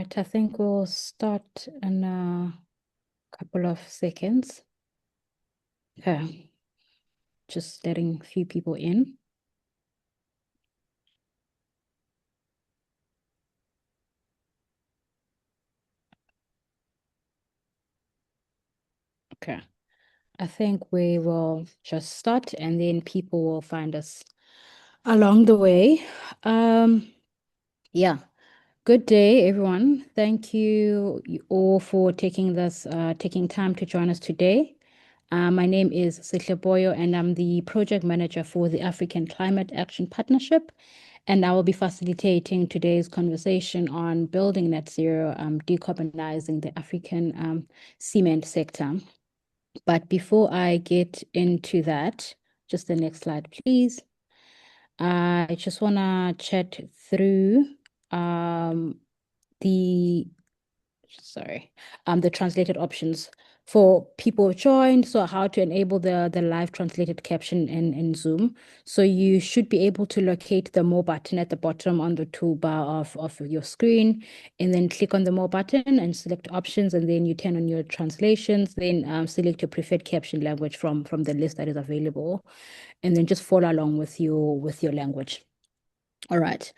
right, I think we'll start in a couple of seconds. Okay, just letting a few people in. Okay, I think we will just start and then people will find us along the way. Yeah. Good day, everyone. Thank you all for taking time to join us today. My name is Boyo, and I'm the project manager for the African Climate Action Partnership. And I will be facilitating today's conversation on building net zero, decarbonizing the African cement sector. But before I get into that, just the next slide, please. I just want to chat through the the translated options for people who joined. So how to enable the live translated caption in Zoom. So you should be able to locate the more button at the bottom on the toolbar of your screen, and then click on the more button and select options, and then you turn on your translations, then select your preferred caption language from the list that is available, and then just follow along with your language. All right.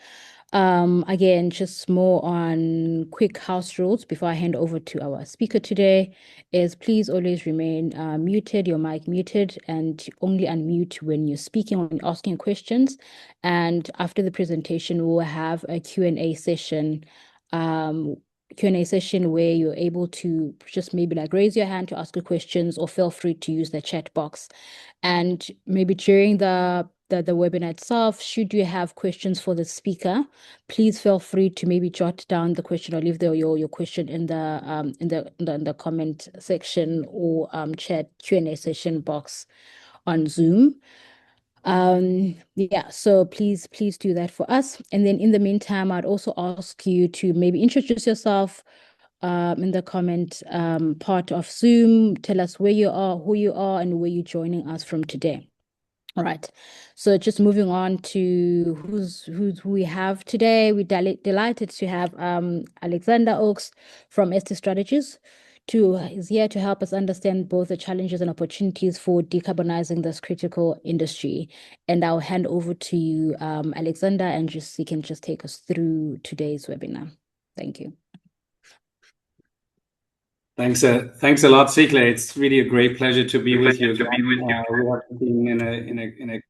Again, just more on quick house rules before I hand over to our speaker today is please always remain muted, your mic muted, and only unmute when you're speaking, when you're asking questions. And after the presentation, we'll have a Q&A session, where you're able to just maybe like raise your hand to ask your questions, or feel free to use the chat box. And maybe during the webinar itself, should you have questions for the speaker, please feel free to maybe jot down the question or leave your question in the comment section or chat Q&A session box on Zoom. Yeah, so please do that for us. And then in the meantime, I'd also ask you to maybe introduce yourself in the comment part of Zoom. Tell us where you are, who you are, and where you're joining us from today. All right. So just moving on to who we have today. We're delighted to have Alexander Oakes from ST Strategies is here to help us understand both the challenges and opportunities for decarbonizing this critical industry. And I'll hand over to you, Alexander, and you can just take us through today's webinar. Thank you. Thanks a lot, Sikle. It's really a great pleasure to be with you again. We have been in a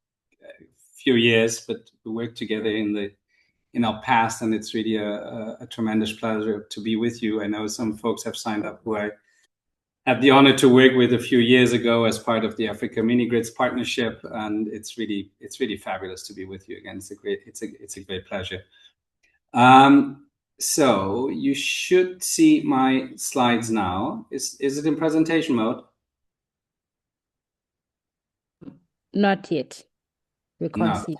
few years, but we worked together in our past, and it's really a tremendous pleasure to be with you. I know some folks have signed up who I had the honor to work with a few years ago as part of the Africa Mini Grids partnership, and it's really fabulous to be with you again. It's a great pleasure. So you should see my slides now. Is it in presentation mode? Not yet. We can't see.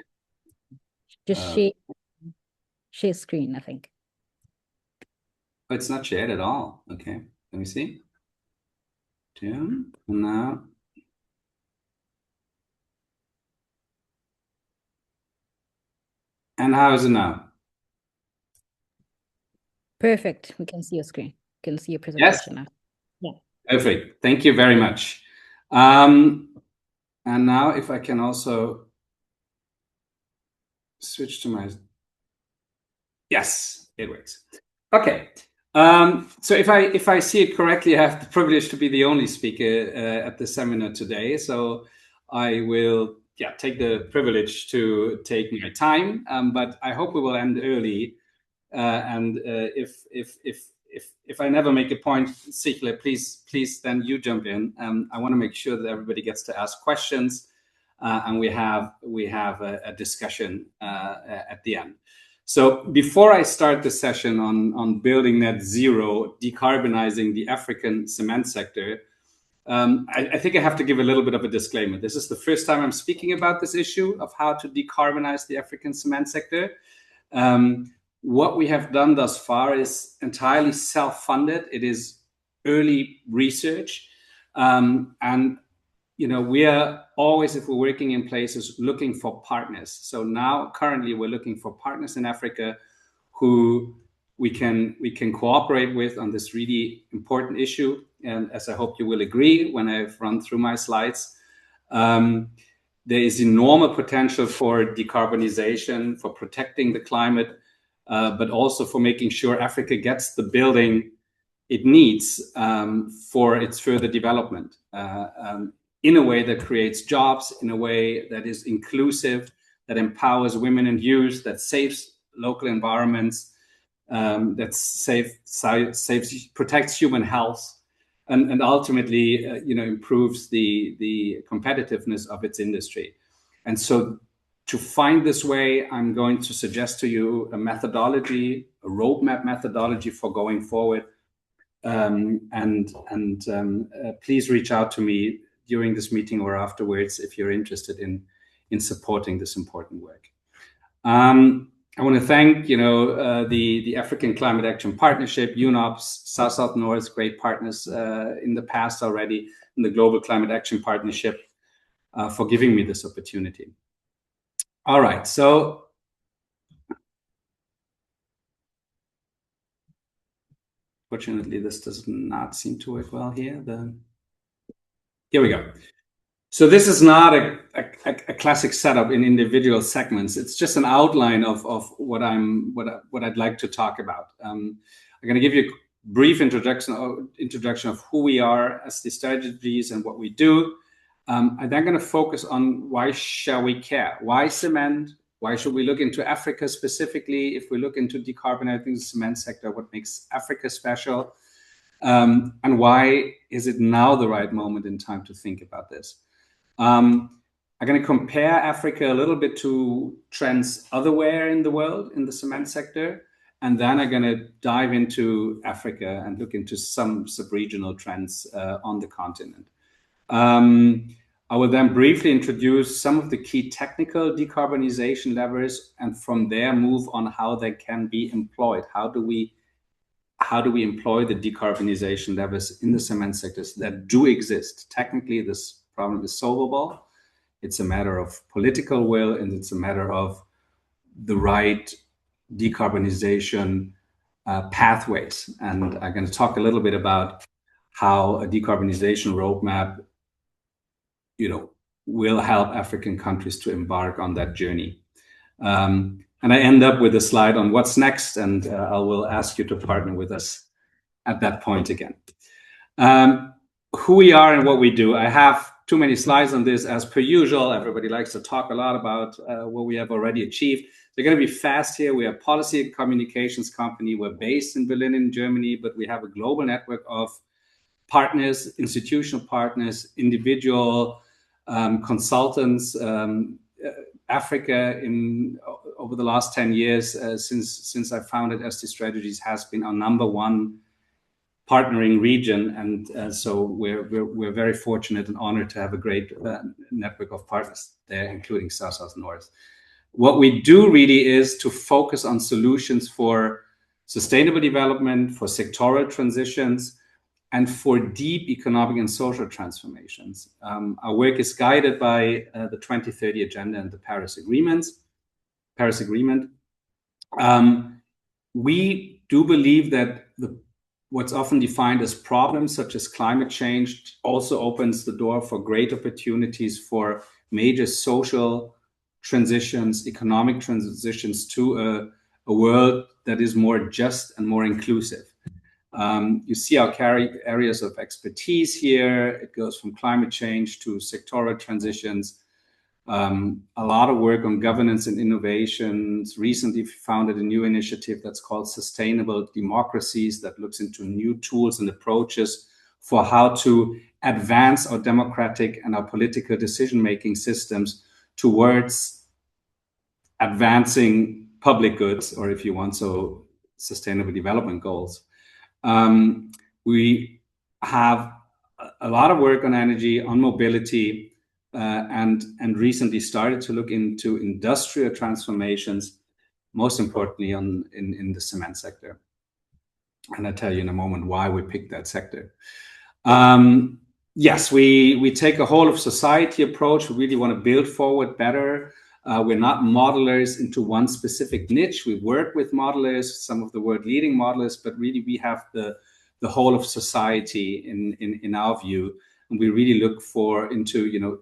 Just share screen, I think. Oh, it's not shared at all. Okay, let me see. Now. And how is it now? Perfect. We can see your screen. We can see your presentation now. Yeah. Perfect. Thank you very much. And now if I can also switch to my... Yes, it works. Okay. So if I see it correctly, I have the privilege to be the only speaker at the seminar today. So I will take the privilege to take my time, but I hope we will end early. And if I never make a point, Sikle, please then you jump in. I want to make sure that everybody gets to ask questions, and we have a discussion at the end. So before I start the session on building net zero, decarbonizing the African cement sector, I think I have to give a little bit of a disclaimer. This is the first time I'm speaking about this issue of how to decarbonize the African cement sector. What we have done thus far is entirely self-funded. It is early research. And we are always, if we're working in places, looking for partners. So now currently we're looking for partners in Africa who we can cooperate with on this really important issue. And as I hope you will agree when I've run through my slides, there is enormous potential for decarbonization, for protecting the climate, but also for making sure Africa gets the building it needs for its further development in a way that creates jobs, in a way that is inclusive, that empowers women and youth, that saves local environments, that protects human health, and ultimately, improves the competitiveness of its industry. And so, to find this way, I'm going to suggest to you a methodology, a roadmap methodology for going forward. Please reach out to me during this meeting or afterwards if you're interested in supporting this important work. I want to thank the African Climate Action Partnership, UNOPS, SouthSouthNorth, great partners in the past already, and the Global Climate Action Partnership for giving me this opportunity. All right, so fortunately, this does not seem to work well here. Here we go. So this is not a classic setup in individual segments. It's just an outline of what I'd like to talk about. I'm going to give you a brief introduction of who we are as the strategies and what we do. I'm then going to focus on why shall we care? Why cement? Why should we look into Africa specifically? If we look into decarbonizing the cement sector, what makes Africa special? And why is it now the right moment in time to think about this? I'm going to compare Africa a little bit to trends otherwhere in the world in the cement sector. And then I'm going to dive into Africa and look into some sub-regional trends on the continent. I will then briefly introduce some of the key technical decarbonization levers, and from there move on how they can be employed. How do we employ the decarbonization levers in the cement sectors that do exist? Technically, this problem is solvable. It's a matter of political will, and it's a matter of the right decarbonization pathways. And I'm going to talk a little bit about how a decarbonization roadmap, will help African countries to embark on that journey. And I end up with a slide on what's next, and I will ask you to partner with us at that point again. Who we are and what we do. I have too many slides on this, as per usual. Everybody likes to talk a lot about what we have already achieved. They're going to be fast here. We are a policy and communications company. We're based in Berlin, in Germany, but we have a global network of partners, institutional partners, individual consultants. Africa, over the last 10 years, since I founded ST Strategies, has been our #1 partnering region, and so we're very fortunate and honored to have a great network of partners there, including SouthSouthNorth. What we do really is to focus on solutions for sustainable development, for sectoral transitions, and for deep economic and social transformations. Our work is guided by the 2030 Agenda and the Paris Agreement. We do believe that what's often defined as problems, such as climate change, also opens the door for great opportunities for major social transitions, economic transitions to a world that is more just and more inclusive. You see our areas of expertise here. It goes from climate change to sectoral transitions. A lot of work on governance and innovations. Recently founded a new initiative that's called Sustainable Democracies, that looks into new tools and approaches for how to advance our democratic and our political decision-making systems towards advancing public goods, or if you want, so sustainable development goals. We have a lot of work on energy, on mobility, and recently started to look into industrial transformations, most importantly in the cement sector. And I'll tell you in a moment why we picked that sector. Yes, we take a whole of society approach. We really want to build forward better. We're not modelers into one specific niche. We work with modelers, some of the world leading modelers, but really we have the whole of society in our view. And we really look into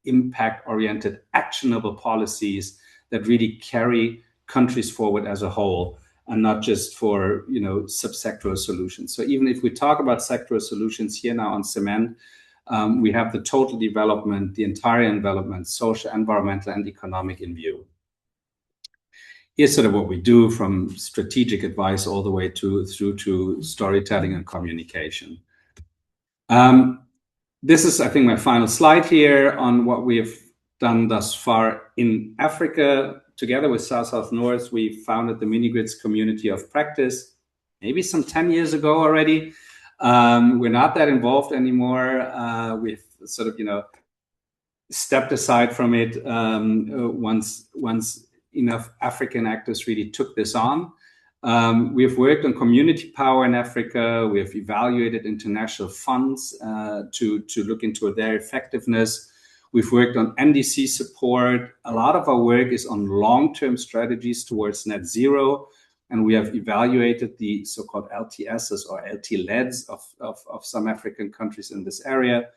impact-oriented, actionable policies that really carry countries forward as a whole, and not just for subsectoral solutions. So even if we talk about sectoral solutions here now on cement, we have the total development, the entire development, social, environmental, and economic in view. Here's sort of what we do, from strategic advice all the way through to storytelling and communication. This is, I think, my final slide here on what we have done thus far in Africa. Together with SouthSouthNorth, we founded the Mini-Grids Community of Practice, maybe some 10 years ago already. We're not that involved anymore. We've sort of, stepped aside from it once enough African actors really took this on. We've worked on community power in Africa. We have evaluated international funds to look into their effectiveness. We've worked on NDC support. A lot of our work is on long-term strategies towards net zero. And we have evaluated the so-called LTSs or LT-LEDs of some African countries in this area.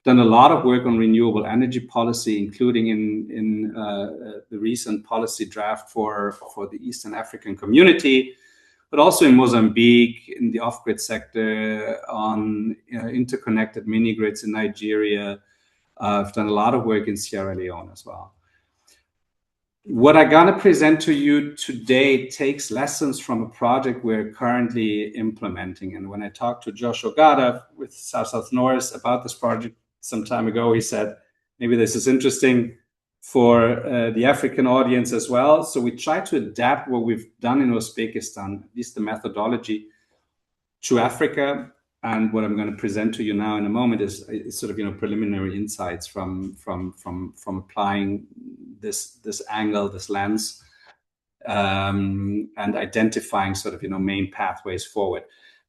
Done a lot of work on renewable energy policy, including in the recent policy draft for the Eastern African community, but also in Mozambique, in the off-grid sector, on interconnected mini-grids in Nigeria. I've done a lot of work in Sierra Leone as well. What I'm going to present to you today takes lessons from a project we're currently implementing. And when I talked to Josh Ogata with SouthSouthNorth about this project some time ago, he said, maybe this is interesting for the African audience as well. So we try to adapt what we've done in Uzbekistan, at least the methodology, to Africa. And what I'm going to present to you now in a moment is sort of preliminary insights from applying this angle, this lens, and identifying sort of main pathways forward.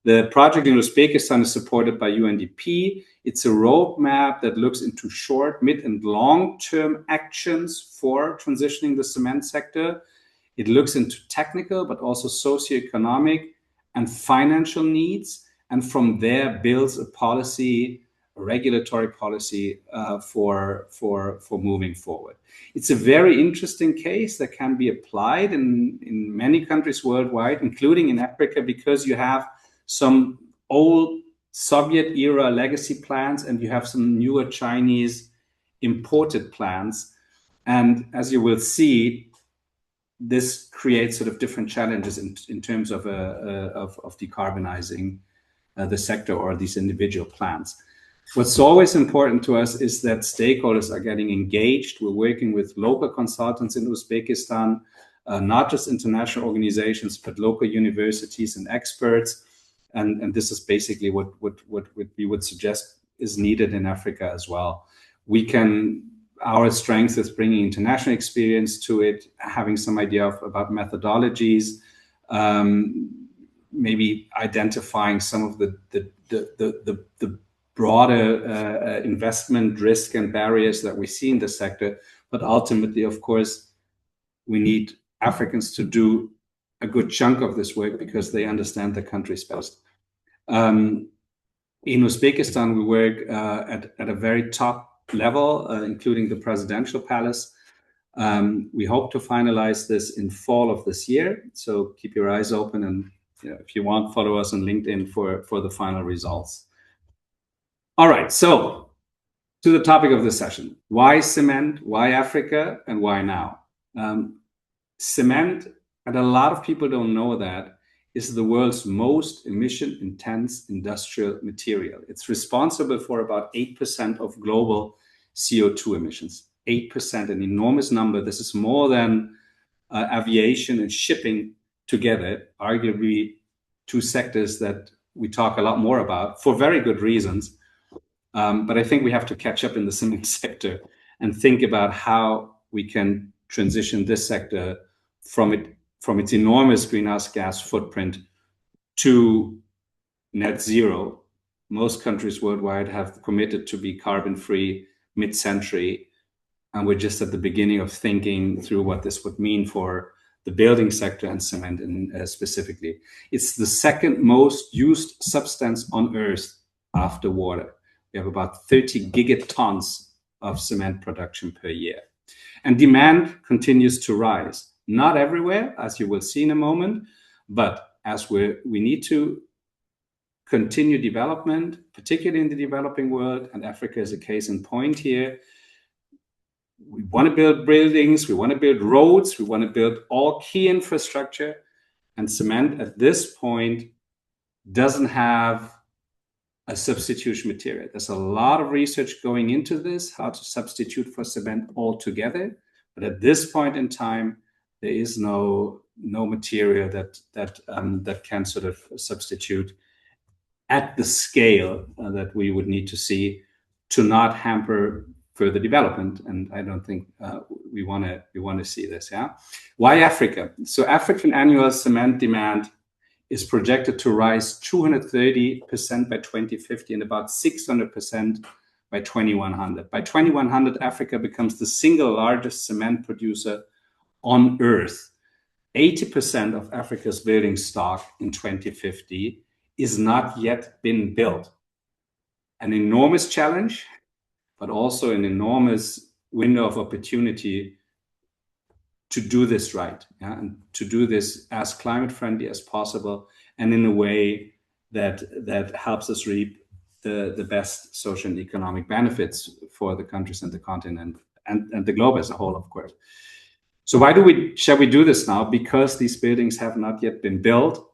The project in Uzbekistan is supported by UNDP. It's a roadmap that looks into short, mid, and long-term actions for transitioning the cement sector. It looks into technical, but also socioeconomic and financial needs, and from there builds a policy, a regulatory policy for moving forward. It's a very interesting case that can be applied in many countries worldwide, including in Africa, because you have some old Soviet era legacy plants and you have some newer Chinese imported plants. And as you will see, this creates sort of different challenges in terms of decarbonizing the sector or these individual plants. What's always important to us is that stakeholders are getting engaged. We're working with local consultants in Uzbekistan, not just international organizations, but local universities and experts. And this is basically what we would suggest is needed in Africa as well. Our strength is bringing international experience to it, having some idea about methodologies, maybe identifying some of the broader investment risk and barriers that we see in the sector. But ultimately, of course, we need Africans to do a good chunk of this work because they understand the countries best. In Uzbekistan, we work at a very top level, including the presidential palace. We hope to finalize this in fall of this year. So keep your eyes open, and if you want, follow us on LinkedIn for the final results. All right, so to the topic of this session: why cement, why Africa, and why now? Cement, and a lot of people don't know that, is the world's most emission-intense industrial material. It's responsible for about 8% of global CO2 emissions. 8%, an enormous number. This is more than aviation and shipping together, arguably two sectors that we talk a lot more about for very good reasons. But I think we have to catch up in the cement sector and think about how we can transition this sector from its enormous greenhouse gas footprint to net zero. Most countries worldwide have committed to be carbon-free mid-century. And we're just at the beginning of thinking through what this would mean for the building sector and cement specifically. It's the second most used substance on Earth after water. We have about 30 gigatons of cement production per year. And demand continues to rise. Not everywhere, as you will see in a moment, but as we need to continue development, particularly in the developing world, and Africa is a case in point here. We want to build buildings, we want to build roads, we want to build all key infrastructure, and cement at this point doesn't have a substitution material. There's a lot of research going into this, how to substitute for cement altogether, but at this point in time, there is no material that can sort of substitute at the scale that we would need to see to not hamper further development. And I don't think we want to see this. Yeah. Why Africa? So African annual cement demand is projected to rise 230% by 2050 and about 600% by 2100. By 2100, Africa becomes the single largest cement producer on Earth. 80% of Africa's building stock in 2050 is not yet been built. An enormous challenge, but also an enormous window of opportunity to do this right, yeah? And to do this as climate friendly as possible and in a way that helps us reap the best social and economic benefits for the countries and the continent and the globe as a whole, of course. So shall we do this now? Because these buildings have not yet been built.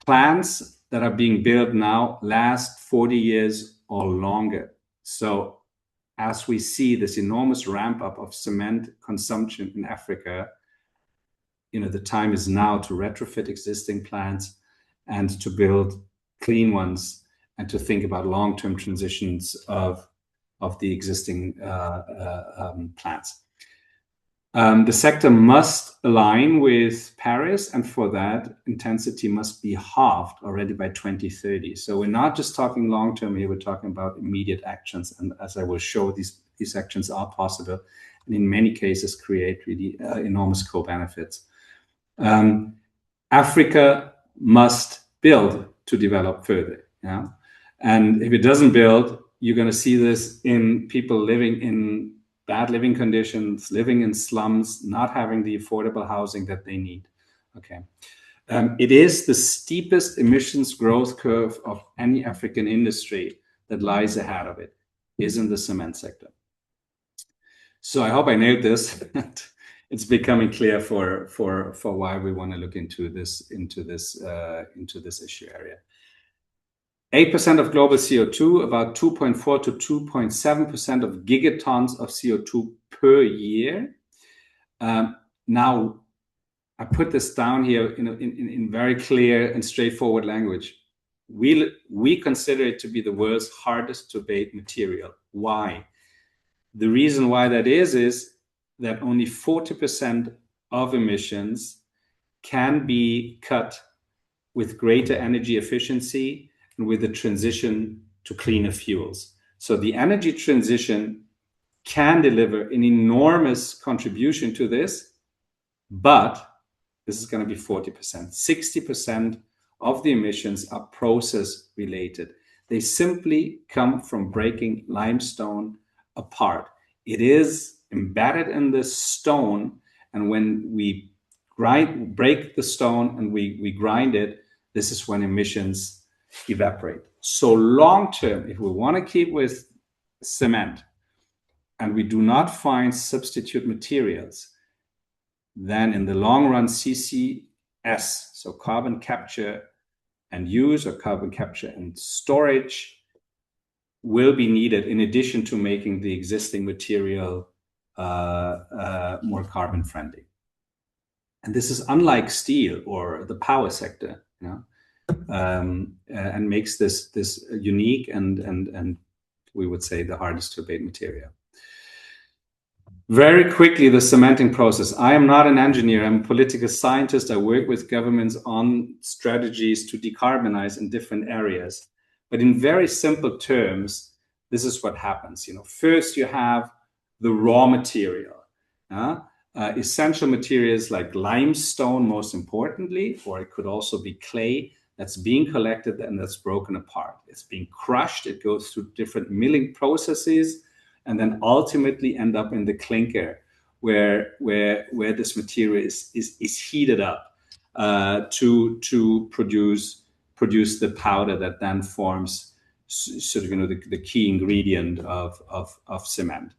Plans that are being built now last 40 years or longer. So as we see this enormous ramp up of cement consumption in Africa, the time is now to retrofit existing plants and to build clean ones and to think about long-term transitions of the existing plants. The sector must align with Paris, and for that, intensity must be halved already by 2030. So we're not just talking long-term here, we're talking about immediate actions. And as I will show, these actions are possible, and in many cases create really enormous co-benefits. Africa must build to develop further. Yeah? And if it doesn't build, you're going to see this in people living in bad living conditions, living in slums, not having the affordable housing that they need. Okay. It is the steepest emissions growth curve of any African industry that lies ahead of it, is in the cement sector. So I hope I nailed this. It's becoming clear for why we want to look into this issue area. 8% of global CO2, about 2.4 to 2.7% of gigatons of CO2 per year. Now, I put this down here in very clear and straightforward language. We consider it to be the world's hardest to abate material. Why? The reason why that is that only 40% of emissions can be cut with greater energy efficiency and with the transition to cleaner fuels. So the energy transition can deliver an enormous contribution to this, but this is going to be 40%. 60% of the emissions are process related. They simply come from breaking limestone apart. It is embedded in the stone, and when we break the stone and we grind it, this is when emissions evaporate. So long term, if we want to keep with cement and we do not find substitute materials, then in the long run, CCS, so carbon capture and use, or carbon capture and storage, will be needed in addition to making the existing material more carbon friendly. And this is unlike steel or the power sector, and makes this unique and we would say the hardest to abate material. Very quickly, the cementing process. I am not an engineer, I'm a political scientist. I work with governments on strategies to decarbonize in different areas. But in very simple terms, this is what happens. First you have the raw material. Essential materials like limestone, most importantly, or it could also be clay that's being collected and that's broken apart. It's being crushed, it goes through different milling processes, and then ultimately end up in the clinker, where this material is heated up to produce the powder that then forms sort of the key ingredient of cement.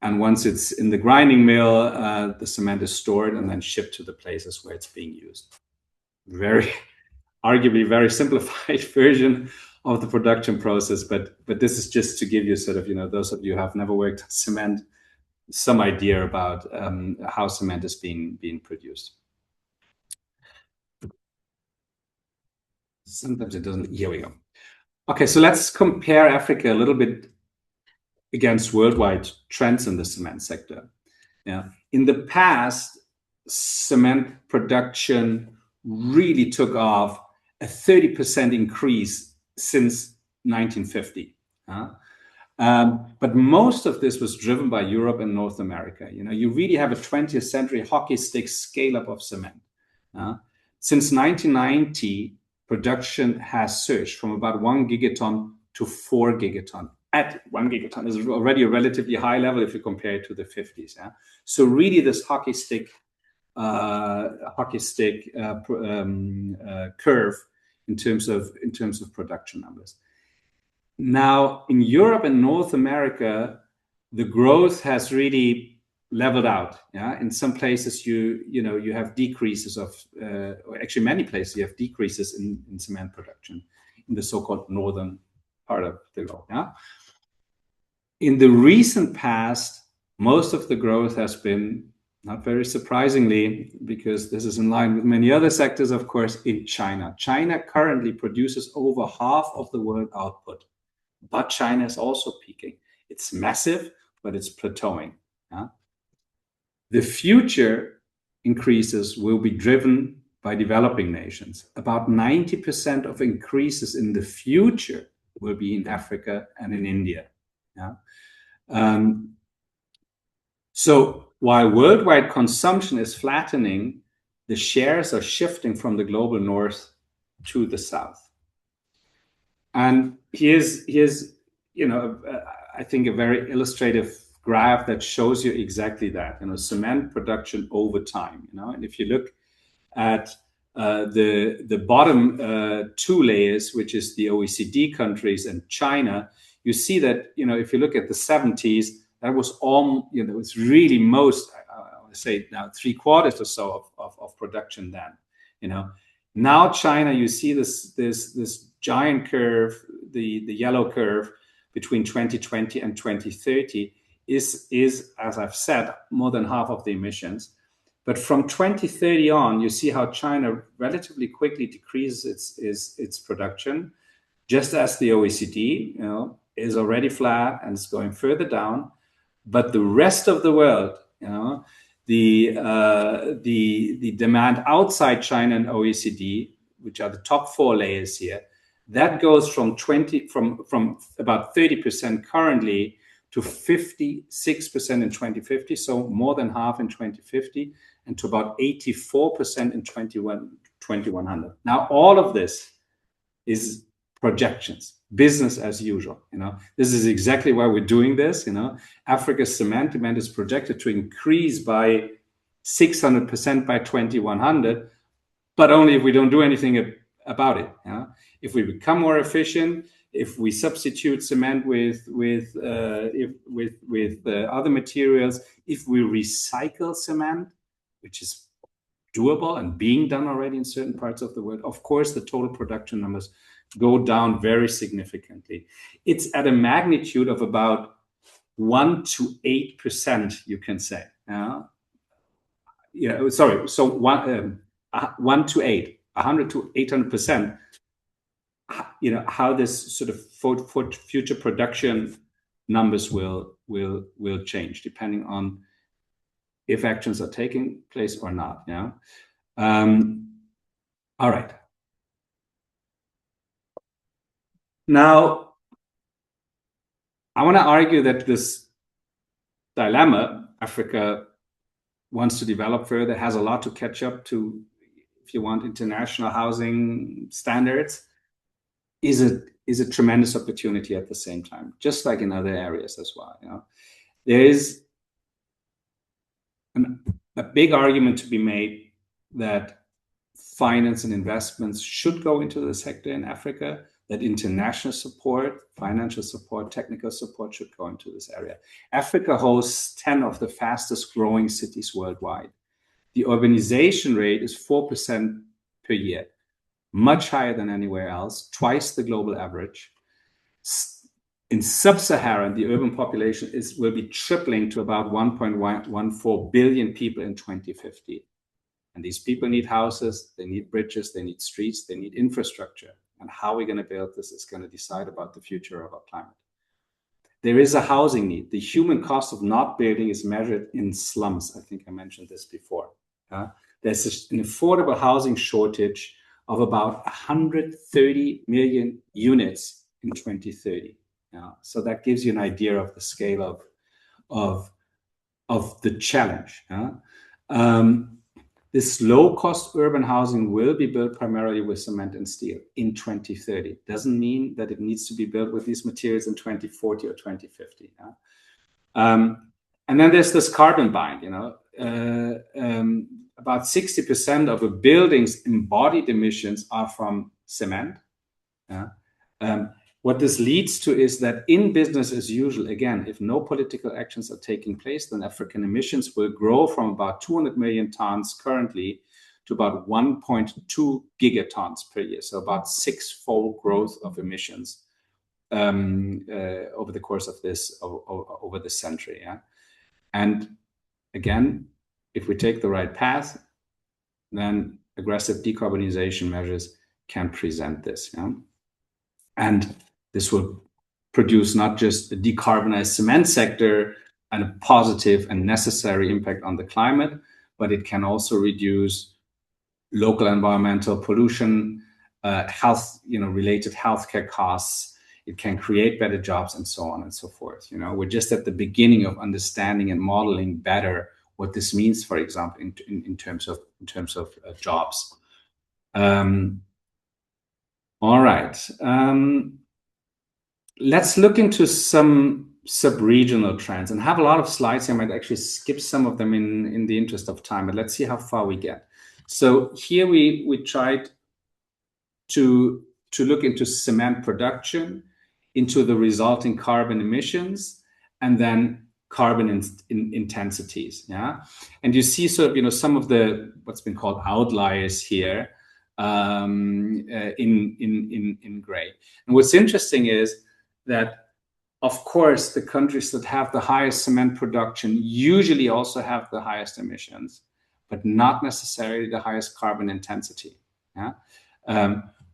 And once it's in the grinding mill, the cement is stored and then shipped to the places where it's being used. Arguably very simplified version of the production process, but this is just to give you sort of, those of you who have never worked on cement, some idea about how cement is being produced. Sometimes it doesn't. Here we go. Okay, so let's compare Africa a little bit against worldwide trends in the cement sector. Yeah, in the past, cement production really took off, a 30% increase since 1950. But most of this was driven by Europe and North America. You really have a 20th century hockey stick scale up of cement. Since 1990, production has surged from about 1 gigaton to 4 gigaton. At 1 gigaton is already a relatively high level if you compare it to the 50s. So really, this hockey stick curve in terms of production numbers. Now, in Europe and North America, the growth has really leveled out. In some places you have decreases of, or actually many places you have decreases in cement production in the so-called northern part of the globe. In the recent past, most of the growth has been, not very surprisingly, because this is in line with many other sectors, of course, in China. China currently produces over half of the world output, but China is also peaking. It's massive, but it's plateauing. The future increases will be driven by developing nations. About 90% of increases in the future will be in Africa and in India. So while worldwide consumption is flattening, the shares are shifting from the global north to the south. And here's I think a very illustrative graph that shows you exactly that. Cement production over time. And if you look at the bottom two layers, which is the OECD countries and China, you see that if you look at the 70s, that was all it's really most, I would say now 3/4 or so of production then. Now China, you see this giant curve, the yellow curve between 2020 and 2030 is, as I've said, more than half of the emissions. But from 2030 on, you see how China relatively quickly decreases its production, just as the OECD, is already flat and is going further down. But the rest of the world, the demand outside China and OECD, which are the top 4 layers here, that goes from about 30% currently to 56% in 2050, so more than half in 2050, and to about 84% in 2100. Now, all of this is projections, business as usual. This is exactly why we're doing this. Africa's cement demand is projected to increase by 600% by 2100, but only if we don't do anything about it. If we become more efficient, if we substitute cement with other materials, if we recycle cement, which is doable and being done already in certain parts of the world, of course, the total production numbers go down very significantly. It's at a magnitude of about 1 to 8%, you can say. Sorry, so 1 to 8, 100 to 800%. How this sort of future production numbers will change depending on if actions are taking place or not. All right. Now, I want to argue that this dilemma. Africa wants to develop further, has a lot to catch up to, if you want, international housing standards, is a tremendous opportunity at the same time, just like in other areas as well. There is a big argument to be made that finance and investments should go into the sector in Africa, that international support, financial support, technical support should go into this area. Africa hosts 10 of the fastest growing cities worldwide. The urbanization rate is 4% per year, much higher than anywhere else, twice the global average. In sub-Saharan, the urban population will be tripling to about 1.14 billion people in 2050. And these people need houses, they need bridges, they need streets, they need infrastructure. And how we're going to build this is going to decide about the future of our climate. There is a housing need. The human cost of not building is measured in slums. I think I mentioned this before. There's an affordable housing shortage of about 130 million units in 2030. So that gives you an idea of the scale of the challenge. This low-cost urban housing will be built primarily with cement and steel in 2030. Doesn't mean that it needs to be built with these materials in 2040 or 2050. And then there's this carbon bind. About 60% of a building's embodied emissions are from cement. What this leads to is that in business as usual, again, if no political actions are taking place, then African emissions will grow from about 200 million tons currently to about 1.2 gigatons per year. So about six-fold growth of emissions over the course of this, over the century. And again, if we take the right path, then aggressive decarbonization measures can present this. And this will produce not just a decarbonized cement sector and a positive and necessary impact on the climate, but it can also reduce local environmental pollution, related healthcare costs. It can create better jobs and so on and so forth. We're just at the beginning of understanding and modeling better what this means, for example, in terms of jobs. All right. Let's look into some sub-regional trends, and have a lot of slides. I might actually skip some of them in the interest of time, but let's see how far we get. So here we tried to look into cement production, into the resulting carbon emissions, and then carbon intensities. And you see sort of some of the what's been called outliers here in gray. And what's interesting is that, of course, the countries that have the highest cement production usually also have the highest emissions, but not necessarily the highest carbon intensity.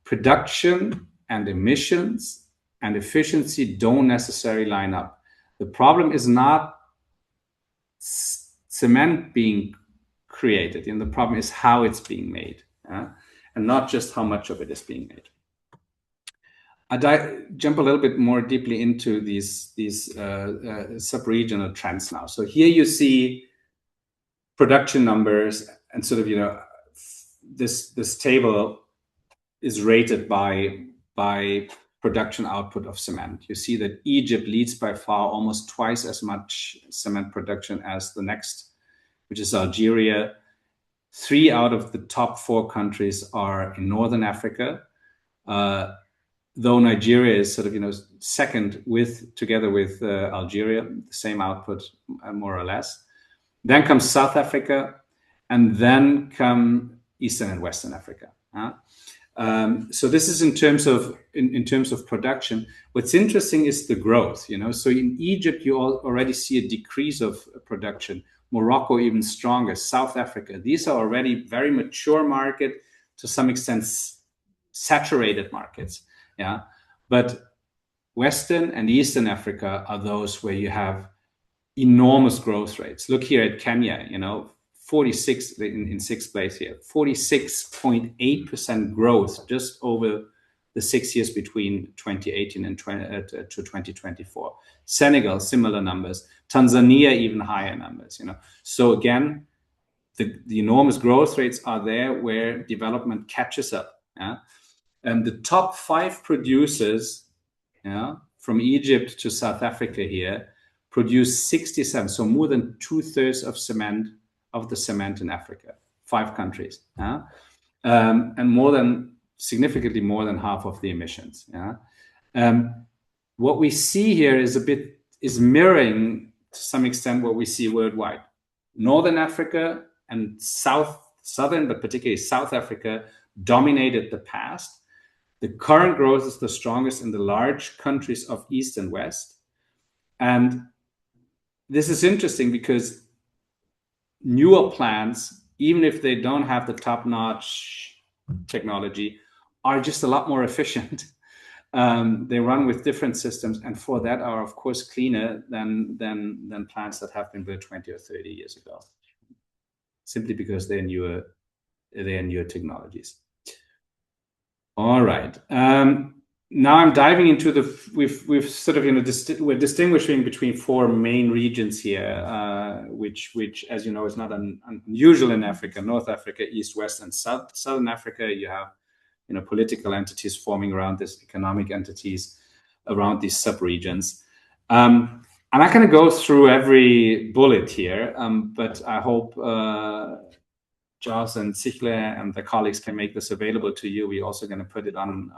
Production and emissions and efficiency don't necessarily line up. The problem is not cement being created, and the problem is how it's being made, and not just how much of it is being made. I jump a little bit more deeply into these sub-regional trends now. So here you see production numbers, and sort of this table is rated by production output of cement. You see that Egypt leads by far, almost twice as much cement production as the next, which is Algeria. 3 out of the top 4 countries are in Northern Africa. Though Nigeria is sort of second together with Algeria, the same output more or less. Then comes South Africa, and then come Eastern and Western Africa. So this is in terms of production. What's interesting is the growth. So in Egypt you already see a decrease of production. Morocco even stronger. South Africa. These are already very mature market, to some extent saturated markets. But Western and Eastern Africa are those where you have enormous growth rates. Look here at Kenya, 46 in 6th place here, 46.8% growth just over the 6 years between 2018 and 2024. Senegal, similar numbers. Tanzania, even higher numbers. So again, the enormous growth rates are there where development catches up. And the top 5 producers, from Egypt to South Africa here, produce 67, so more than 2/3 of the cement in Africa. 5 countries, and significantly more than half of the emissions. What we see here is mirroring to some extent what we see worldwide. Northern Africa and southern, but particularly South Africa, dominated the past. The current growth is the strongest in the large countries of East and West. And this is interesting because newer plants, even if they don't have the top-notch technology, are just a lot more efficient. They run with different systems, and for that are, of course, cleaner than plants that have been built 20 or 30 years ago, simply because they're newer technologies. All right. Now I'm diving into we've sort of we're distinguishing between 4 main regions here, which as you know is not unusual in Africa: North Africa, East, West, and Southern Africa. You have political entities forming around this, economic entities around these sub-regions. I'm not going to go through every bullet here, but I hope Jos and Sichle and the colleagues can make this available to you. We're also going to put it on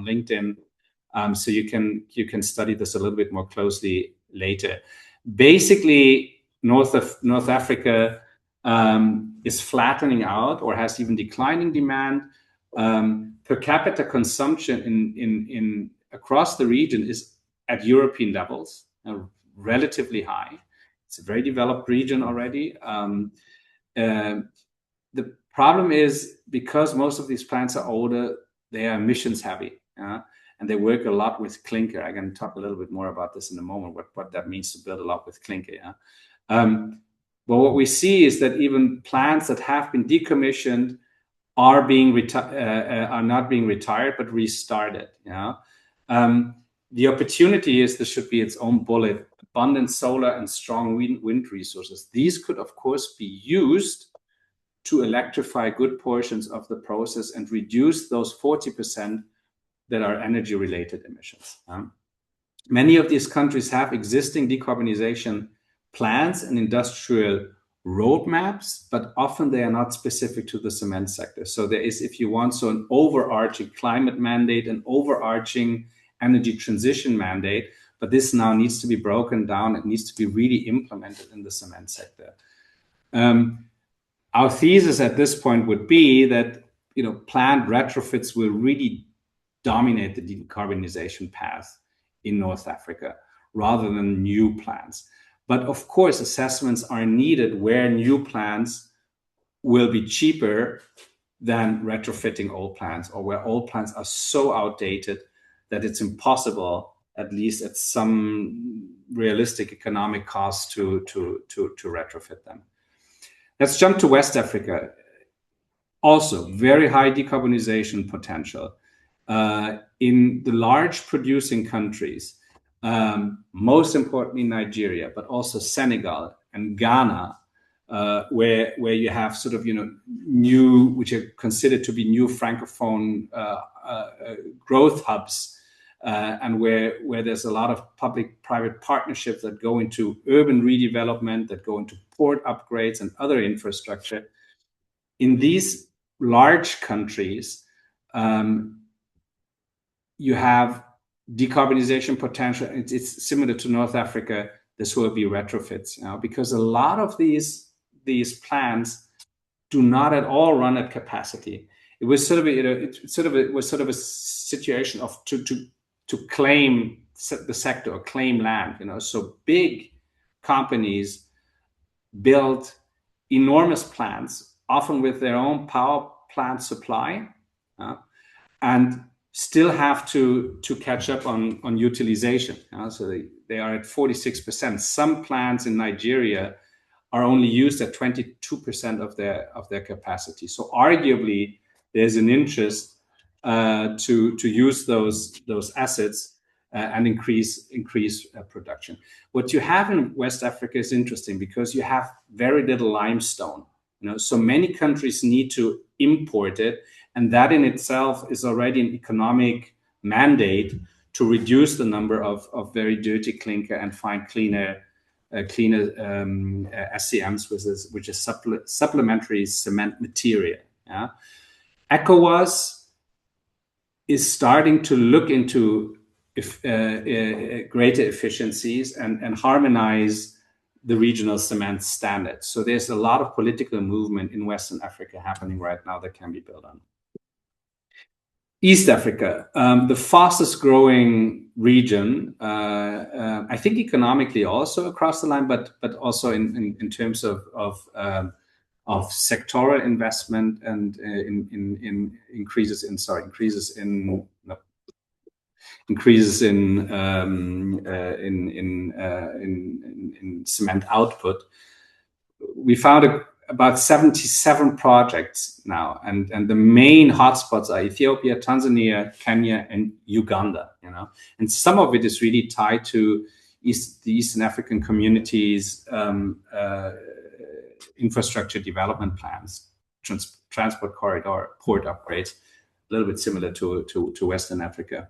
LinkedIn, so you can study this a little bit more closely later. Basically, North Africa is flattening out or has even declining demand. Per capita consumption in across the region is at European levels, relatively high. It's a very developed region already. The problem is, because most of these plants are older, they are emissions heavy, and they work a lot with clinker. I'm going to talk a little bit more about this in a moment, what that means to build a lot with clinker. But what we see is that even plants that have been decommissioned are not being retired, but restarted. The opportunity is, this should be its own bullet: abundant solar and strong wind resources. These could, of course, be used to electrify good portions of the process and reduce those 40% that are energy-related emissions. Many of these countries have existing decarbonization plans and industrial roadmaps, but often they are not specific to the cement sector. So there is, if you want, an overarching climate mandate, an overarching energy transition mandate, but this now needs to be broken down. It needs to be really implemented in the cement sector. Our thesis at this point would be that plant retrofits will really dominate the decarbonization path in North Africa rather than new plants. But of course, assessments are needed where new plants will be cheaper than retrofitting old plants, or where old plants are so outdated that it's impossible, at least at some realistic economic cost, to retrofit them. Let's jump to West Africa. Also, very high decarbonization potential. In the large producing countries, most importantly Nigeria, but also Senegal and Ghana, where you have sort of new, which are considered to be new francophone growth hubs, and where there's a lot of public-private partnerships that go into urban redevelopment, that go into port upgrades and other infrastructure. In these large countries, you have decarbonization potential. It's similar to North Africa. This will be retrofits, because a lot of these plants do not at all run at capacity. It was sort of a situation of to claim the sector or claim land. So big companies build enormous plants, often with their own power plant supply, and still have to catch up on utilization. So they are at 46%. Some plants in Nigeria are only used at 22% of their capacity. So arguably, there's an interest to use those assets and increase production. What you have in West Africa is interesting because you have very little limestone. So many countries need to import it, and that in itself is already an economic mandate to reduce the number of very dirty clinker and find cleaner SCMs, which is supplementary cement material. Yeah? ECOWAS is starting to look into greater efficiencies and harmonize the regional cement standards. So there's a lot of political movement in Western Africa happening right now that can be built on. East Africa, the fastest growing region, I think economically also across the line, but also in terms of sectoral investment and in increases in cement output. We found about 77 projects now, and the main hotspots are Ethiopia, Tanzania, Kenya, and Uganda. And some of it is really tied to the Eastern African communities' infrastructure development plans, transport corridor, port upgrades, a little bit similar to Western Africa.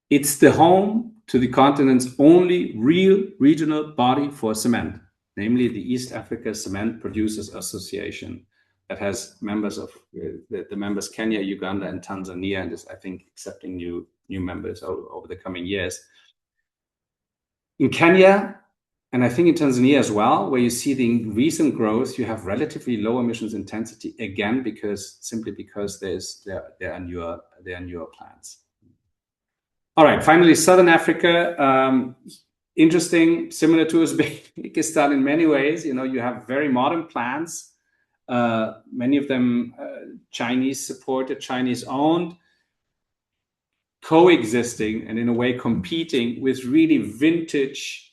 It's the home to the continent's only real regional body for cement, namely the East Africa Cement Producers Association, that has members of the members Kenya, Uganda, and Tanzania, and is, I think, accepting new members over the coming years. In Kenya, and I think in Tanzania as well, where you see the recent growth, you have relatively low emissions intensity, again, simply because there are newer plants. All right, finally, Southern Africa, interesting, similar to Uzbekistan in many ways. You have very modern plants, many of them Chinese supported, Chinese owned, coexisting and in a way competing with really vintage,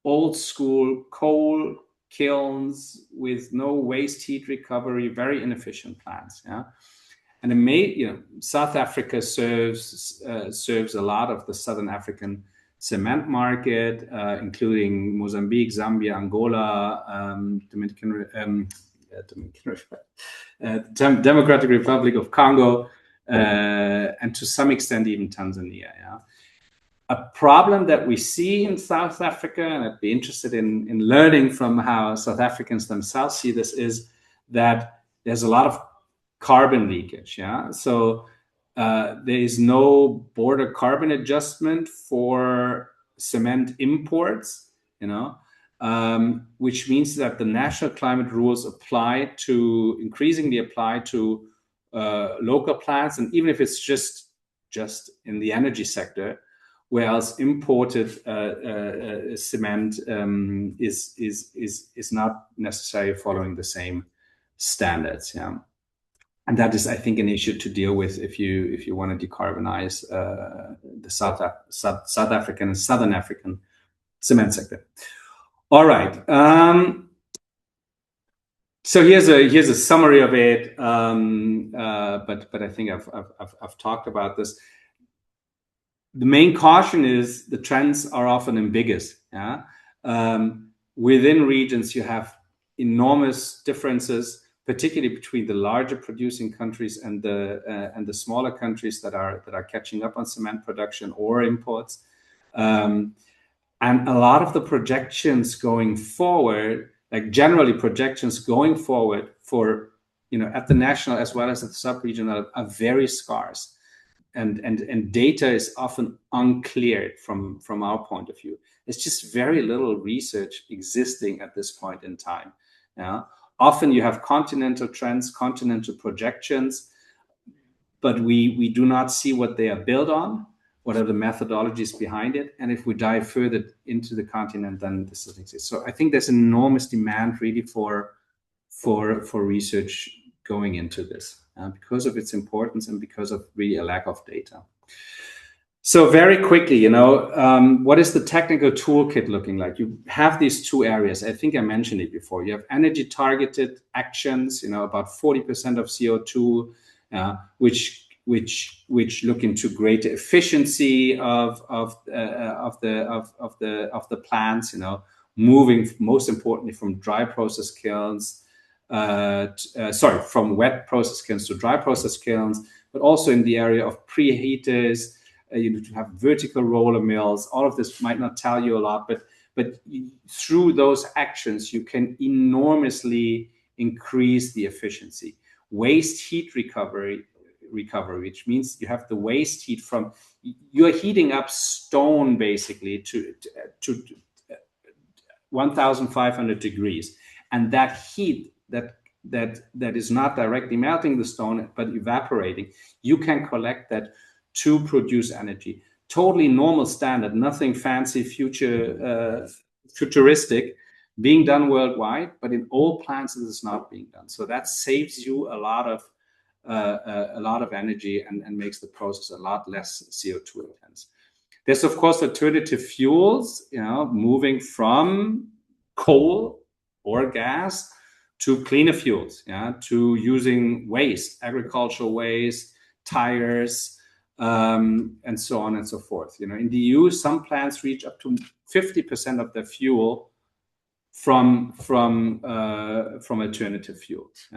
old school coal kilns with no waste heat recovery, very inefficient plants. Yeah. And South Africa serves a lot of the Southern African cement market, including Mozambique, Zambia, Angola, Democratic Republic of Congo, and to some extent even Tanzania. Yeah. A problem that we see in South Africa, and I'd be interested in learning from how South Africans themselves see this, is that there's a lot of carbon leakage. Yeah, so there is no border carbon adjustment for cement imports. Which means that the national climate rules increasingly apply to local plants, and even if it's just in the energy sector, whereas imported cement is not necessarily following the same standards. Yeah. And that is, I think, an issue to deal with if you want to decarbonize the South African and Southern African cement sector. All right. So here's a summary of it, but I think I've talked about this. The main caution is the trends are often ambiguous. Yeah. Within regions, you have enormous differences, particularly between the larger producing countries and the smaller countries that are catching up on cement production or imports. And a lot of the projections going forward, like generally projections going forward for at the national as well as at the sub-regional, are very scarce, and data is often unclear from our point of view. There's just very little research existing at this point in time. Yeah. Often you have continental trends, continental projections, but we do not see what they are built on, what are the methodologies behind it. And if we dive further into the continent, then this doesn't exist. So I think there's enormous demand really for research going into this because of its importance and because of really a lack of data. So very quickly, you know, what is the technical toolkit looking like? You have these two areas. I think I mentioned it before. You have energy targeted actions, you know, about 40% of CO2, which look into greater efficiency of the plants, you know, moving most importantly from dry process kilns, from wet process kilns to dry process kilns, but also in the area of preheaters. You need to have vertical roller mills. All of this might not tell you a lot, but through those actions, you can enormously increase the efficiency. Waste heat recovery, which means you have the waste heat from, you're heating up stone basically to 1,500 degrees, and that heat that is not directly melting the stone but evaporating, you can collect that to produce energy. Totally normal standard, nothing fancy, futuristic, being done worldwide, but in all plants this is not being done. So that saves you a lot of energy and makes the process a lot less CO2 intense. There's of course alternative fuels, you know, moving from coal or gas to cleaner fuels, to using waste, agricultural waste, tires, and so on and so forth. You know, in the EU, some plants reach up to 50% of their fuel from alternative fuels.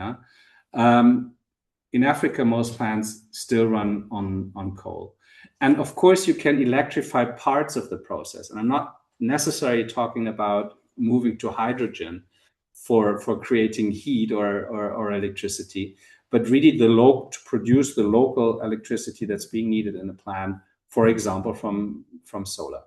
In Africa, most plants still run on coal. And of course, you can electrify parts of the process. And I'm not necessarily talking about moving to hydrogen for creating heat or electricity, but really to produce the local electricity that's being needed in the plant, for example, from solar.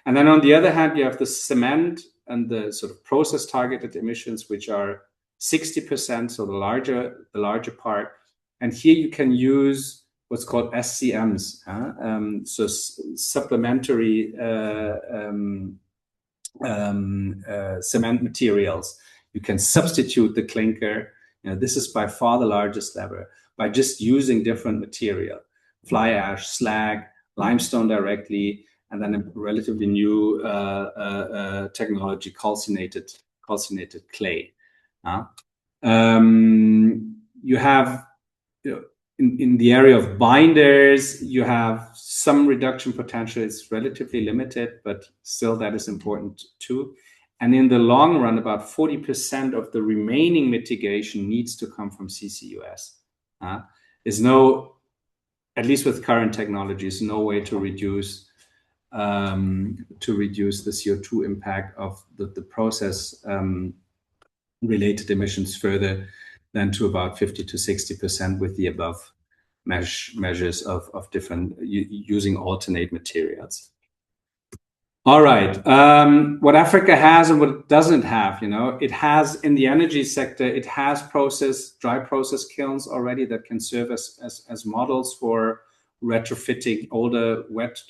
And then on the other hand, you have the cement and the sort of process targeted emissions, which are 60%, so the larger part. And here you can use what's called SCMs, so supplementary cement materials. You can substitute the clinker. You know, this is by far the largest lever by just using different material, fly ash, slag, limestone directly, and then a relatively new technology, calcinated clay. You have, you know, in the area of binders, you have some reduction potential. It's relatively limited, but still that is important too. And in the long run, about 40% of the remaining mitigation needs to come from CCUS. There's no, at least with current technologies, no way to reduce the CO2 impact of the process related emissions further than to about 50 to 60% with the above measures of different using alternate materials. All right, what Africa has and what it doesn't have, you know, it has in the energy sector, it has dry process kilns already that can serve as models for retrofitting older wet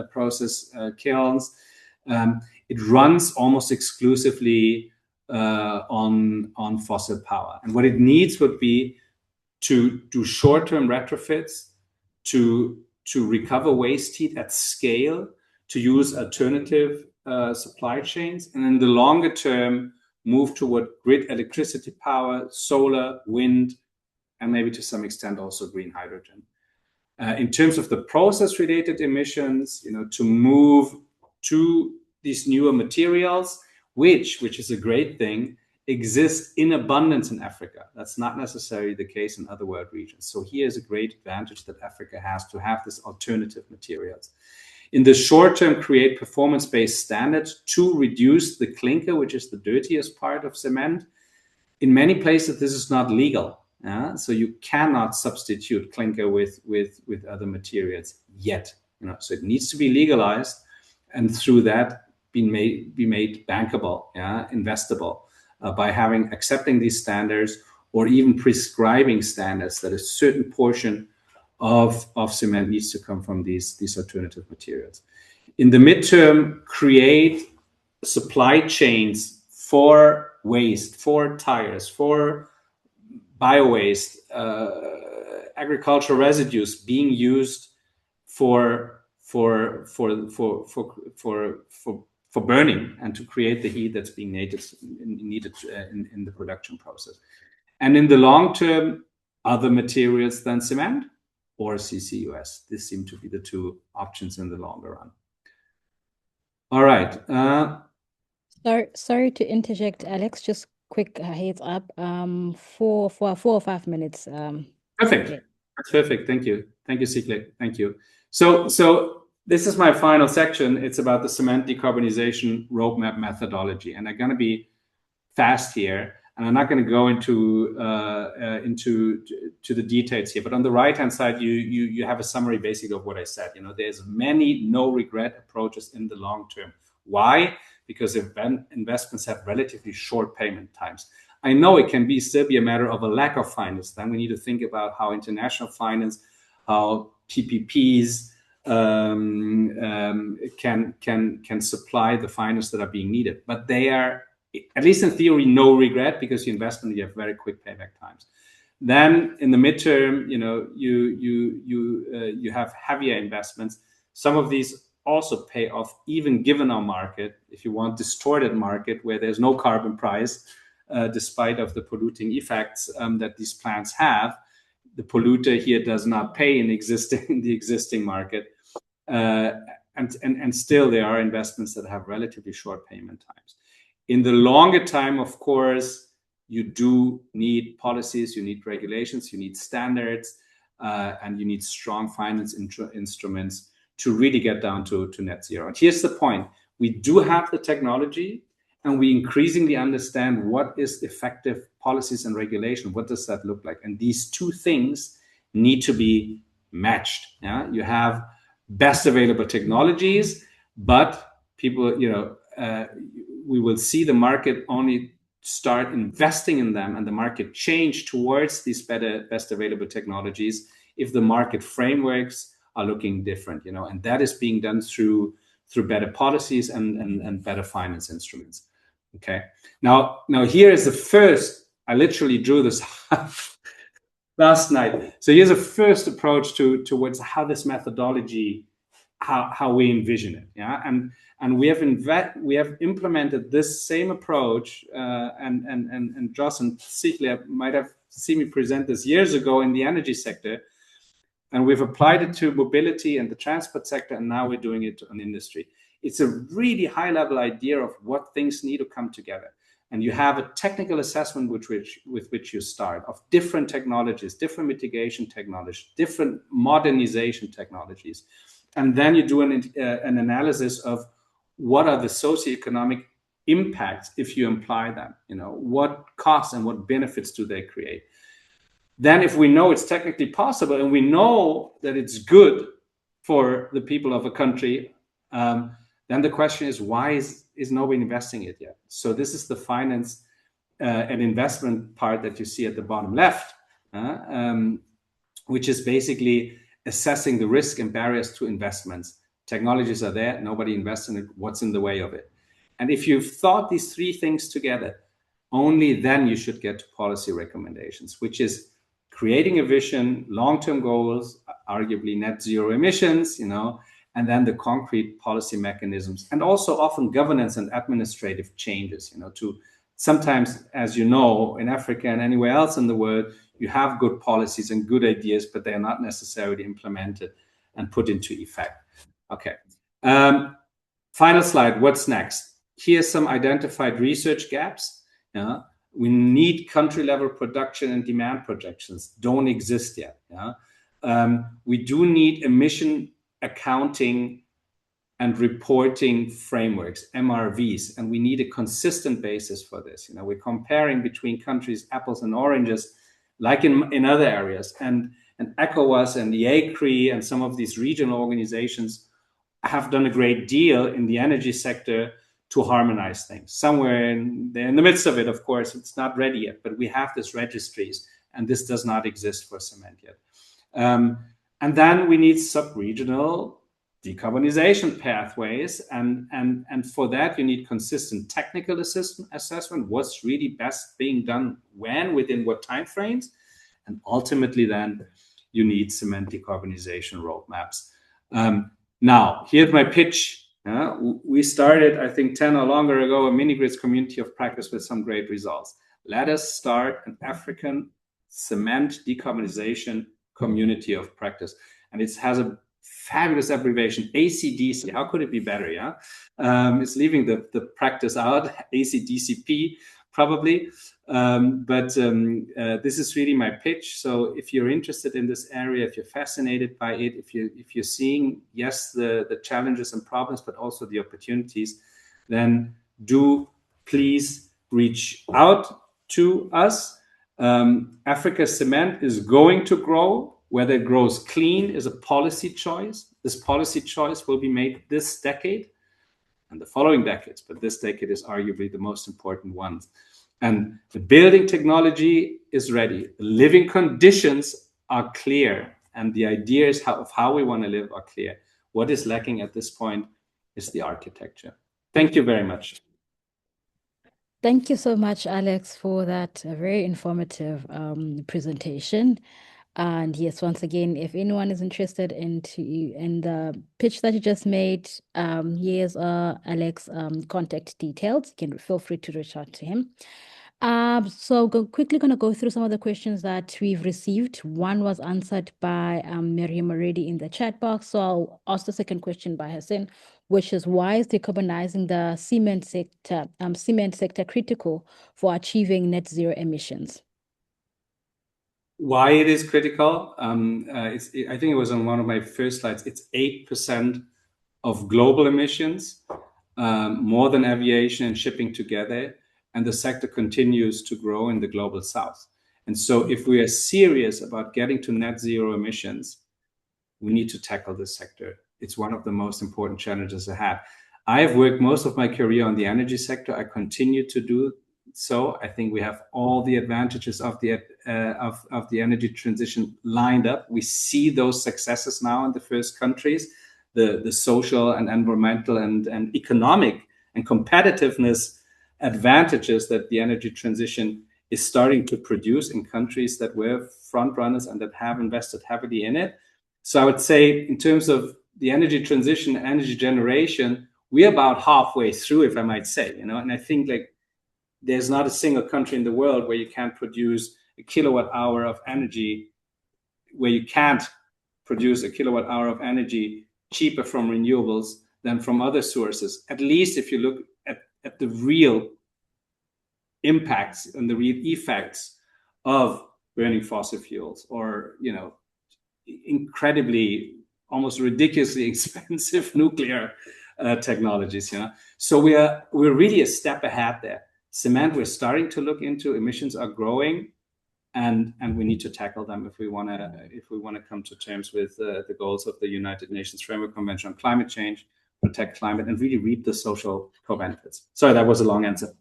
process kilns. It runs almost exclusively on fossil power, and what it needs would be to do short-term retrofits, to recover waste heat at scale, to use alternative supply chains, and in the longer term, move toward grid electricity power, solar, wind, and maybe to some extent also green hydrogen. In terms of the process-related emissions, you know, to move to these newer materials, which is a great thing, exist in abundance in Africa. That's not necessarily the case in other world regions. So here is a great advantage that Africa has to have this alternative materials. In the short term, create performance-based standards to reduce the clinker, which is the dirtiest part of cement. In many places, this is not legal. So you cannot substitute clinker with other materials yet. You know, so it needs to be legalized, and through that be made bankable, investable, by accepting these standards or even prescribing standards that a certain portion of cement needs to come from these alternative materials. In the midterm, create supply chains for waste, for tires, for bio-waste, agricultural residues being used for for burning and to create the heat that's being needed in the production process. And in the long term, other materials than cement or CCUS. This seem to be the two options in the longer run. All right. Sorry to interject, Alex. Just quick heads up. For 4 or 5 minutes. Perfect. Okay. That's perfect. Thank you. Thank you, Sikle. Thank you. So this is my final section. It's about the cement decarbonization roadmap methodology, and I'm going to be fast here, and I'm not going to go into the details here. But on the right-hand side, you have a summary basically of what I said. There's many no regret approaches in the long term. Why? Because investments have relatively short payment times. I know it can still be a matter of a lack of finance. Then we need to think about how international finance, how PPPs can supply the finance that are being needed. But they are, at least in theory, no regret, because you invest and you have very quick payback times. Then in the midterm, you have heavier investments. Some of these also pay off, even given our market, if you want, distorted market where there's no carbon price, despite of the polluting effects that these plants have. The polluter here does not pay in the existing market, and still there are investments that have relatively short payment times. In the longer time, of course, you do need policies, you need regulations, you need standards, and you need strong finance instruments to really get down to net zero. And here's the point. We do have the technology, and we increasingly understand what is effective policies and regulation. What does that look like? And these two things need to be matched. Yeah? You have best available technologies, but people, we will see the market only start investing in them and the market change towards these best available technologies if the market frameworks are looking different, and that is being done through better policies and better finance instruments. Okay. Now here is the first. I literally drew this last night. So here's a first approach towards how this methodology, how we envision it. Yeah, and we have implemented this same approach. And Joss and Sikle might have seen me present this years ago in the energy sector. And we've applied it to mobility and the transport sector, and now we're doing it on industry. It's a really high-level idea of what things need to come together. And you have a technical assessment with which you start of different technologies, different mitigation technologies, different modernization technologies. And then you do an analysis of what are the socioeconomic impacts if you apply them. What costs and what benefits do they create? Then if we know it's technically possible and we know that it's good for the people of a country, then the question is, why is nobody investing it yet? So this is the finance and investment part that you see at the bottom left, which is basically assessing the risk and barriers to investments. Technologies are there, nobody invests in it, what's in the way of it? And if you've thought these three things together, only then you should get to policy recommendations, which is creating a vision, long-term goals, arguably net zero emissions, and then the concrete policy mechanisms, and also often governance and administrative changes, to sometimes, as you know, in Africa and anywhere else in the world, you have good policies and good ideas, but they are not necessarily implemented and put into effect. Okay. Final slide, what's next? Here's some identified research gaps. We need country level production and demand projections, don't exist yet. We do need emission accounting and reporting frameworks, MRVs, and we need a consistent basis for this. We're comparing between countries, apples and oranges, like in other areas, and ECOWAS and the ACRI and some of these regional organizations have done a great deal in the energy sector to harmonize things. Somewhere in the midst of it, of course, it's not ready yet, but we have these registries, and this does not exist for cement yet. And then we need sub-regional decarbonization pathways, and for that you need consistent technical assessment, what's really best being done when, within what timeframes, and ultimately then you need cement decarbonization roadmaps. Now, here's my pitch. We started, I think, 10 or longer ago, a mini-grids community of practice with some great results. Let us start an African cement decarbonization community of practice. And it has a fabulous abbreviation, ACDC. How could it be better? Yeah, it's leaving the practice out, ACDCP probably. This is really my pitch. So if you're interested in this area, if you're fascinated by it, if you're seeing, yes, the challenges and problems, but also the opportunities, then do please reach out to us. Africa Cement is going to grow. Whether it grows clean is a policy choice. This policy choice will be made this decade and the following decades, but this decade is arguably the most important one. And the building technology is ready. The living conditions are clear, and the ideas of how we want to live are clear. What is lacking at this point is the architecture. Thank you very much. Thank you so much, Alex, for that very informative presentation. And yes, once again, if anyone is interested in the pitch that you just made, here's Alex contact details. You can feel free to reach out to him. So quickly going to go through some of the questions that we've received. One was answered by Miriam already in the chat box. So I'll ask the second question by Hassan, which is why is decarbonizing the cement sector critical for achieving net zero emissions? Why it is critical? I think it was on one of my first slides. It's 8% of global emissions, more than aviation and shipping together. And the sector continues to grow in the global south. And so if we are serious about getting to net zero emissions, we need to tackle this sector. It's one of the most important challenges ahead. I have worked most of my career on the energy sector. I continue to do so. I think we have all the advantages of the energy transition lined up. We see those successes now in the first countries, the social and environmental and economic and competitiveness advantages that the energy transition is starting to produce in countries that were front runners and that have invested heavily in it. So I would say in terms of the energy transition, energy generation, we're about halfway through, if I might say, and I think like there's not a single country in the world where you can't produce a kilowatt hour of energy, where you can't produce a kilowatt hour of energy cheaper from renewables than from other sources. At least if you look at the real impacts and the real effects of burning fossil fuels or, incredibly, almost ridiculously expensive nuclear technologies. So we're really a step ahead there. Cement, we're starting to look into. Emissions are growing, and we need to tackle them if we want to come to terms with the goals of the United Nations Framework Convention on Climate Change, protect climate, and really reap the social co-benefits. Sorry, that was a long answer.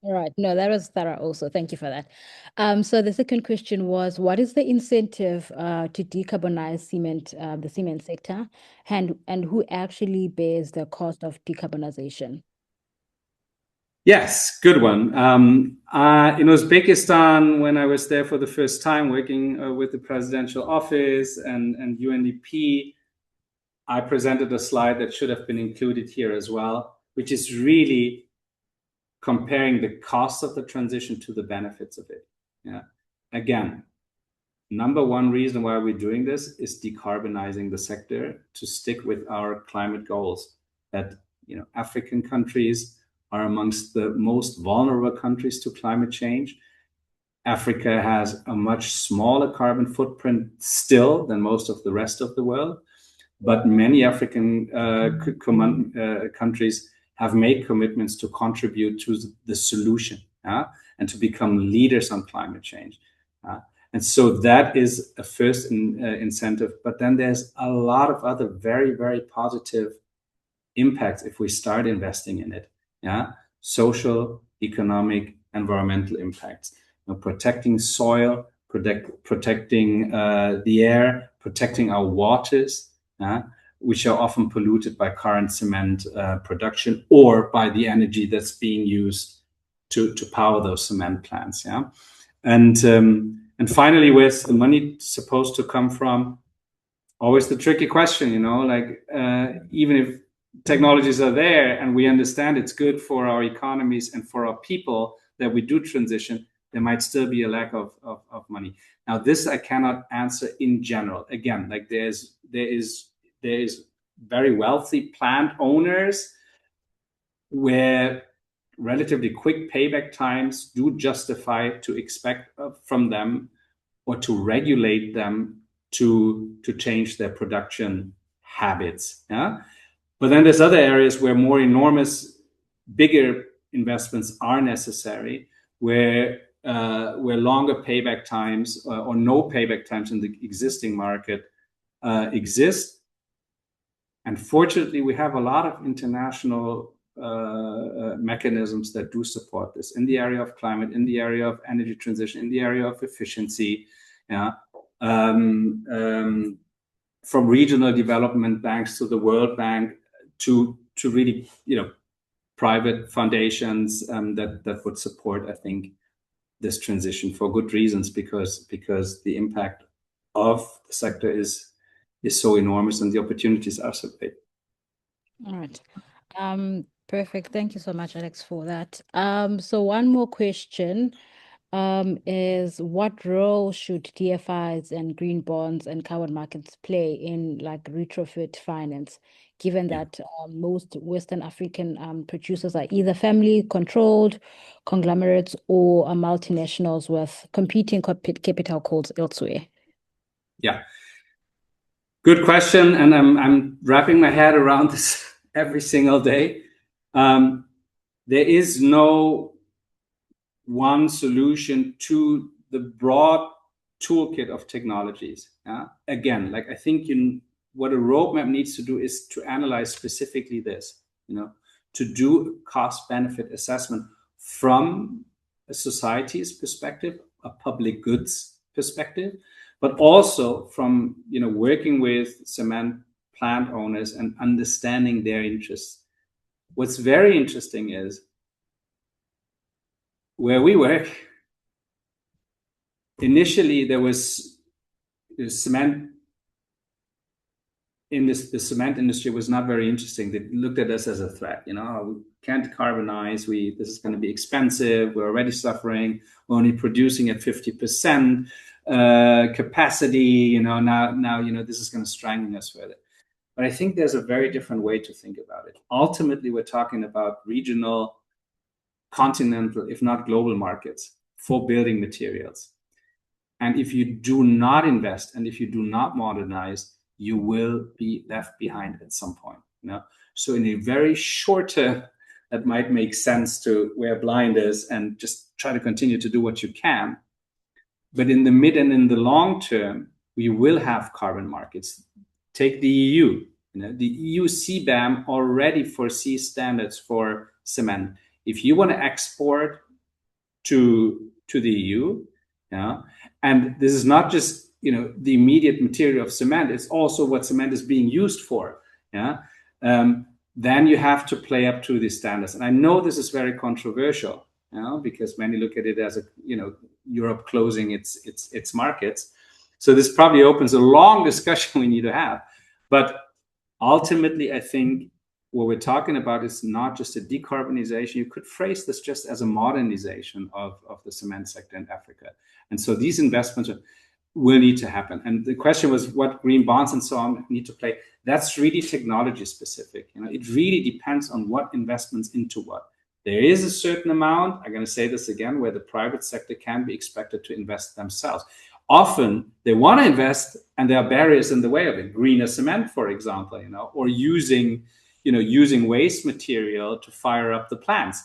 All right. No, that was thorough also. Thank you for that. So the second question was, what is the incentive to decarbonize the cement sector, and who actually bears the cost of decarbonization? Yes, good one. In Uzbekistan, when I was there for the first time working with the presidential office and UNDP, I presented a slide that should have been included here as well, which is really comparing the cost of the transition to the benefits of it. Yeah. Again, number one reason why we're doing this is decarbonizing the sector to stick with our climate goals. That African countries are amongst the most vulnerable countries to climate change. Africa has a much smaller carbon footprint still than most of the rest of the world, but many African countries have made commitments to contribute to the solution and to become leaders on climate change. And so that is a first incentive. But then there's a lot of other very, very positive impacts if we start investing in it. Social, economic, environmental impacts. Protecting soil, protecting the air, protecting our waters, which are often polluted by current cement production or by the energy that's being used to power those cement plants. And finally, where's the money supposed to come from? always the tricky question, like even if technologies are there and we understand it's good for our economies and for our people that we do transition, there might still be a lack of money. Now, this I cannot answer in general. Again, like there is very wealthy plant owners where relatively quick payback times do justify to expect from them or to regulate them to change their production habits. Yeah. But then there's other areas where more enormous, bigger investments are necessary, where longer payback times or no payback times in the existing market exist. And fortunately, we have a lot of international mechanisms that do support this in the area of climate, in the area of energy transition, in the area of efficiency. Yeah. From regional development banks to the World Bank to really, private foundations that would support, I think, this transition for good reasons, because the impact of the sector is so enormous and the opportunities are so big. All right. Perfect. Thank you so much, Alex, for that. So one more question is what role should DFIs and green bonds and carbon markets play in like retrofit finance, given that most Western African producers are either family-controlled conglomerates or multinationals with competing capital calls elsewhere? Yeah. Good question, and I'm wrapping my head around this every single day. There is no one solution to the broad toolkit of technologies. Again, like I think what a roadmap needs to do is to analyze specifically this, to do cost benefit assessment from a society's perspective, a public goods perspective, but also from working with cement plant owners and understanding their interests. What's very interesting is where we work, initially there was the cement industry was not very interesting. They looked at us as a threat. We can't decarbonize. This is going to be expensive. We're already suffering. We're only producing at 50% capacity. Now this is going to strengthen us further. But I think there's a very different way to think about it. Ultimately, we're talking about regional, continental, if not global markets for building materials. And if you do not invest and if you do not modernize, you will be left behind at some point. So in a very short term, that might make sense to wear blinders and just try to continue to do what you can. But in the mid and in the long term, we will have carbon markets. Take the EU. The EU CBAM already foresees standards for cement. If you want to export to the EU, and this is not just the immediate material of cement, it's also what cement is being used for. Then you have to play up to these standards. And I know this is very controversial, because many look at it as Europe closing its markets. So this probably opens a long discussion we need to have. But ultimately, I think what we're talking about is not just a decarbonization. You could phrase this just as a modernization of the cement sector in Africa. And so these investments will need to happen. And the question was what green bonds and so on need to play. That's really technology specific. It really depends on what investments into what. There is a certain amount, I'm going to say this again, where the private sector can be expected to invest themselves. Often they want to invest and there are barriers in the way of it. Greener cement, for example, or using waste material to fire up the plants.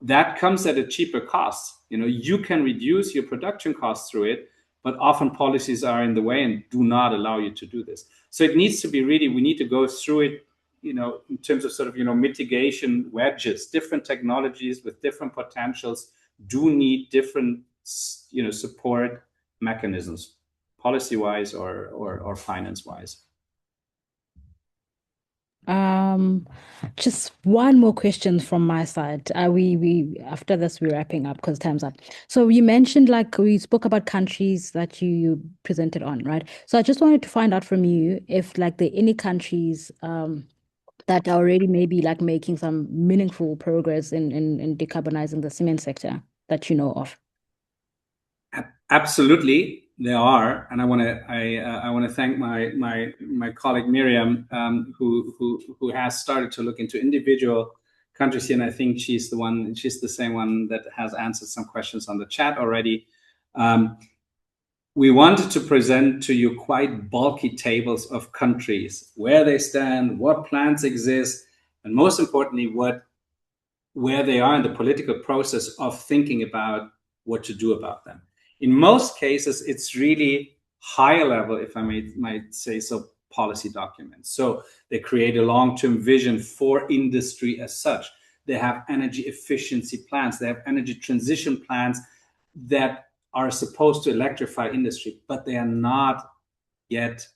That comes at a cheaper cost. You can reduce your production costs through it, but often policies are in the way and do not allow you to do this. So it needs to be we need to go through it, in terms of sort of, mitigation wedges. Different technologies with different potentials do need different, support mechanisms, policy-wise or finance-wise. Just one more question from my side. We after this we're wrapping up because time's up. So you mentioned like we spoke about countries that you presented on, right? So I just wanted to find out from you if like there are any countries that are already maybe like making some meaningful progress in decarbonizing the cement sector that you know of. Absolutely, there are, and I want to thank my colleague Miriam, who has started to look into individual countries here, and I think she's the same one that has answered some questions on the chat already. We wanted to present to you quite bulky tables of countries, where they stand, what plans exist, and most importantly, where they are in the political process of thinking about what to do about them. In most cases, it's really higher level, if I might say so, policy documents. So they create a long-term vision for industry as such. They have energy efficiency plans. They have energy transition plans that are supposed to electrify industry, but they are not yet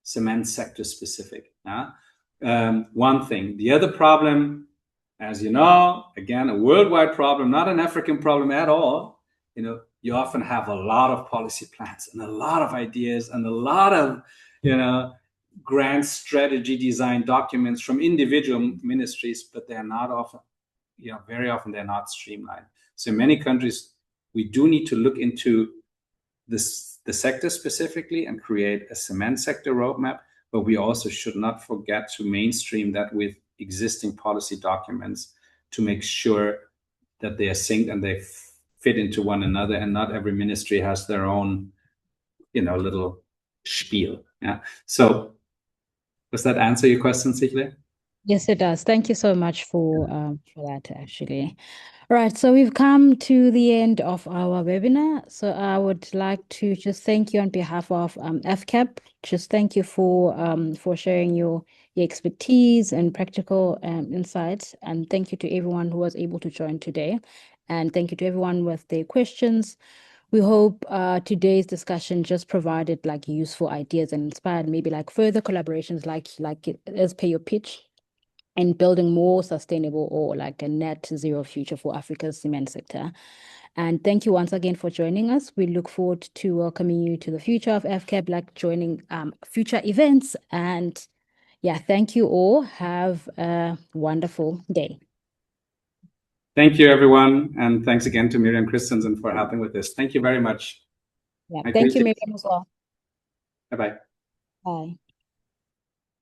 cement sector specific. One thing. The other problem, as you know, again, a worldwide problem, not an African problem at all. You often have a lot of policy plans and a lot of ideas and a lot of, grand strategy design documents from individual ministries, but they're not often, very often they're not streamlined. So in many countries, we do need to look into the sector specifically and create a cement sector roadmap, but we also should not forget to mainstream that with existing policy documents to make sure that they are synced and they fit into one another, and not every ministry has their own, little spiel. Yeah. So does that answer your question, Sigle? Yes, it does. Thank you so much for that, actually. All right, so we've come to the end of our webinar. So I would like to just thank you on behalf of AfCAP. Just thank you for sharing your expertise and practical insights. And thank you to everyone who was able to join today. And thank you to everyone with their questions. We hope today's discussion just provided like useful ideas and inspired maybe like further collaborations like as per your pitch, and building more sustainable or like a net zero future for Africa's cement sector. And thank you once again for joining us. We look forward to welcoming you to the future of AfCAP, like joining future events. And yeah, thank you all. Have a wonderful day. Thank you, everyone. And thanks again to Miriam Christensen for helping with this. Thank you very much. Yeah, thank you, Miriam, as well. Bye-bye. Bye.